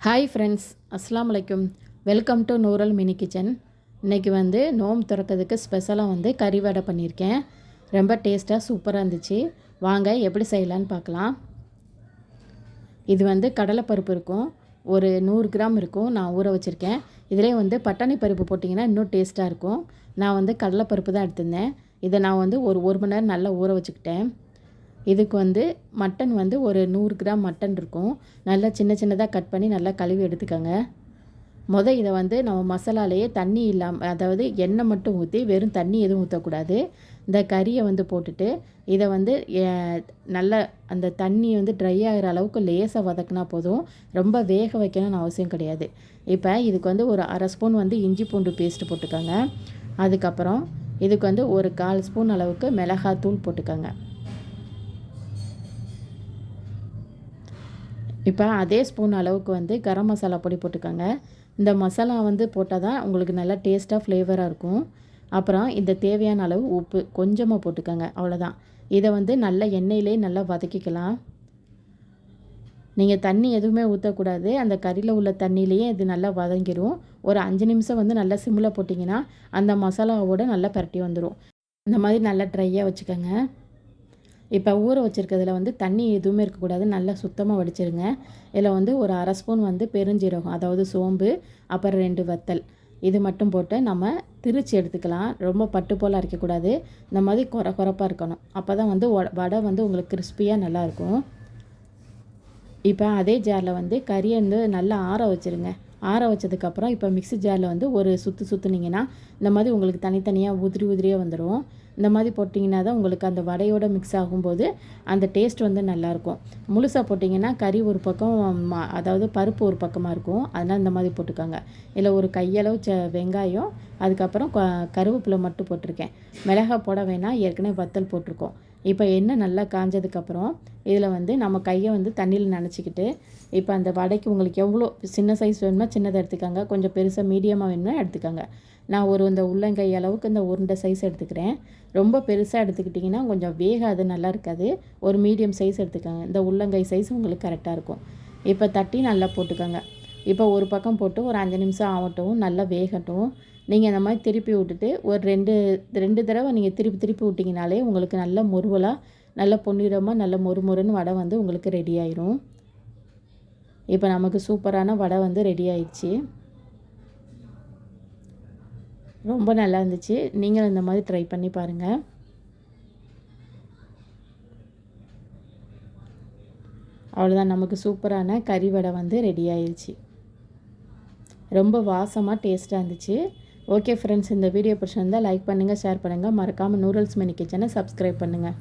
Hi friends, அஸ்ஸலாமு அலைக்கும். Welcome to Noorul mini kitchen. இன்றைக்கி நோம்பு திறக்கிறதுக்கு ஸ்பெஷலாக கறி வடை பண்ணியிருக்கேன். ரொம்ப டேஸ்ட்டாக சூப்பராக இருந்துச்சு. வாங்க எப்படி செய்யலான்னு பார்க்கலாம். இது கடலைப்பருப்பு இருக்கும், ஒரு 100 கிராம் இருக்கும். நான் ஊற வச்சுருக்கேன். இதிலே பட்டாணி பருப்பு போட்டிங்கன்னா இன்னும் டேஸ்ட்டாக இருக்கும். நான் கடலைப்பருப்பு தான் எடுத்திருந்தேன். இதை நான் ஒரு மணி நேரம் நல்லா ஊற வச்சுக்கிட்டேன். இதுக்கு மட்டன் ஒரு 100 கிராம் மட்டன் இருக்கும். நல்லா சின்ன சின்னதாக கட் பண்ணி நல்லா கழுவி எடுத்துக்கோங்க. இதை நம்ம மசாலாலேயே தண்ணி இல்லாமல், அதாவது எண்ணெய் மட்டும் ஊற்றி, வெறும் தண்ணி எதுவும் ஊற்றக்கூடாது. இந்த கறியை போட்டுட்டு இதை நல்லா அந்த தண்ணி ட்ரை ஆகிற அளவுக்கு லேசாக வதக்கினா போதும். ரொம்ப வேக வைக்கணும்னு அவசியம் கிடையாது. இப்போ இதுக்கு ஒரு அரை ஸ்பூன் இஞ்சி பூண்டு பேஸ்ட்டு போட்டுக்கோங்க. அதுக்கப்புறம் இதுக்கு ஒரு 1/4 ஸ்பூன் அளவுக்கு மிளகாத்தூள் போட்டுக்கோங்க. இப்போ அதே ஸ்பூன் அளவுக்கு கரம் மசாலா பொடி போட்டுக்கோங்க. இந்த மசாலா போட்டால் தான் உங்களுக்கு நல்லா டேஸ்ட்டாக ஃப்ளேவராக இருக்கும். அப்புறம் இந்த தேவையான அளவு உப்பு கொஞ்சமாக போட்டுக்கோங்க. அவ்வளோதான். இதை நல்லா எண்ணெயிலே நல்லா வதக்கிக்கலாம். நீங்கள் தண்ணி எதுவுமே ஊற்றக்கூடாது. அந்த கறியில் உள்ள தண்ணியிலேயே இது நல்லா வதங்கிடும். ஒரு 5 நிமிஷம் நல்லா சிம்மில் போட்டிங்கன்னா அந்த மசாலாவோடு நல்லா பரட்டி வந்துடும். இந்த மாதிரி நல்லா ட்ரையாக வச்சுக்கோங்க. இப்போ ஊற வச்சுருக்கிறதுல தண்ணி எதுவுமே இருக்கக்கூடாது. நல்லா சுத்தமாக வடிச்சிருங்க. இதில் ஒரு அரை ஸ்பூன் பெருஞ்சீரகம், அதாவது சோம்பு, அப்புறம் 2 வத்தல், இது மட்டும் போட்டு நம்ம திரிச்சு எடுத்துக்கலாம். ரொம்ப பட்டு போல் அரைக்கக்கூடாது. இந்த மாதிரி குறப்பாக இருக்கணும். அப்போ தான் வடை உங்களுக்கு கிறிஸ்பியாக நல்லாயிருக்கும். இப்போ அதே ஜாரில் கறியை நல்லா ஆற வச்சுருங்க. ஆற வச்சதுக்கப்புறம் இப்போ மிக்ஸி ஜாரில் ஒரு சுற்றுனீங்கன்னா இந்த மாதிரி உங்களுக்கு தனித்தனியாக உதிரியாக வந்துடும். இந்த மாதிரி போட்டிங்கன்னா தான் உங்களுக்கு அந்த வடையோடு மிக்ஸ் ஆகும்போது அந்த டேஸ்ட் நல்லாயிருக்கும். முழுசாக போட்டிங்கன்னா கறி ஒரு பக்கம், அதாவது பருப்பு ஒரு பக்கமாக இருக்கும். அதனால் இந்த மாதிரி போட்டுக்கோங்க. இதில் ஒரு கையளவு வெங்காயம், அதுக்கப்புறம் கருவேப்பிலை மட்டும் போட்டிருக்கேன். மிளகாய் போட வேணாம், ஏற்கனவே வத்தல் போட்டிருக்கோம். இப்போ எண்ணெய் நல்லா காஞ்சதுக்கப்புறம் இதில் நம்ம கையை தண்ணியில் நனைச்சிக்கிட்டு, இப்போ அந்த வடைக்கு உங்களுக்கு எவ்வளோ சின்ன சைஸ் வேணுமோ சின்னதை எடுத்துக்கோங்க. கொஞ்சம் பெருசாக மீடியமாக வேணும்னா எடுத்துக்கோங்க. நான் இந்த உள்ளங்கை அளவுக்கு இந்த உருண்டை சைஸ் எடுத்துக்கிறேன். ரொம்ப பெருசாக எடுத்துக்கிட்டிங்கன்னா கொஞ்சம் வேகாது, நல்லா இருக்காது. ஒரு மீடியம் சைஸ் எடுத்துக்கோங்க. இந்த உள்ளங்கை சைஸ் உங்களுக்கு கரெக்டாக இருக்கும். இப்போ தட்டி நல்லா போட்டுக்கோங்க. இப்போ ஒரு பக்கம் போட்டு ஒரு 5 நிமிஷம் ஆகட்டும், நல்லா வேகட்டும். நீங்கள் இந்த மாதிரி திருப்பி விட்டுட்டு ஒரு ரெண்டு தடவை நீங்கள் திருப்பி விட்டிங்கனாலே உங்களுக்கு நல்ல முருவலாக, நல்ல பொன்னிறமாக, நல்ல மொறுன்னு வடை உங்களுக்கு ரெடி ஆயிரும். இப்போ நமக்கு சூப்பரான வடை ரெடி ஆயிடுச்சு. ரொம்ப நல்லா இருந்துச்சு. நீங்களும் இந்த மாதிரி ட்ரை பண்ணி பாருங்கள். அவ்வளோதான், நமக்கு சூப்பரான கறி வடை ரெடி ஆயிடுச்சு. ரொம்ப வாசமாக டேஸ்ட்டாக இருந்துச்சு. ஓகே ஃப்ரெண்ட்ஸ், இந்த வீடியோ பிடிச்சிருந்தால் லைக் பண்ணுங்கள், ஷேர் பண்ணுங்கள். மறக்காமல் நூரல்ஸ் மினி கிச்சனை சப்ஸ்கிரைப் பண்ணுங்கள்.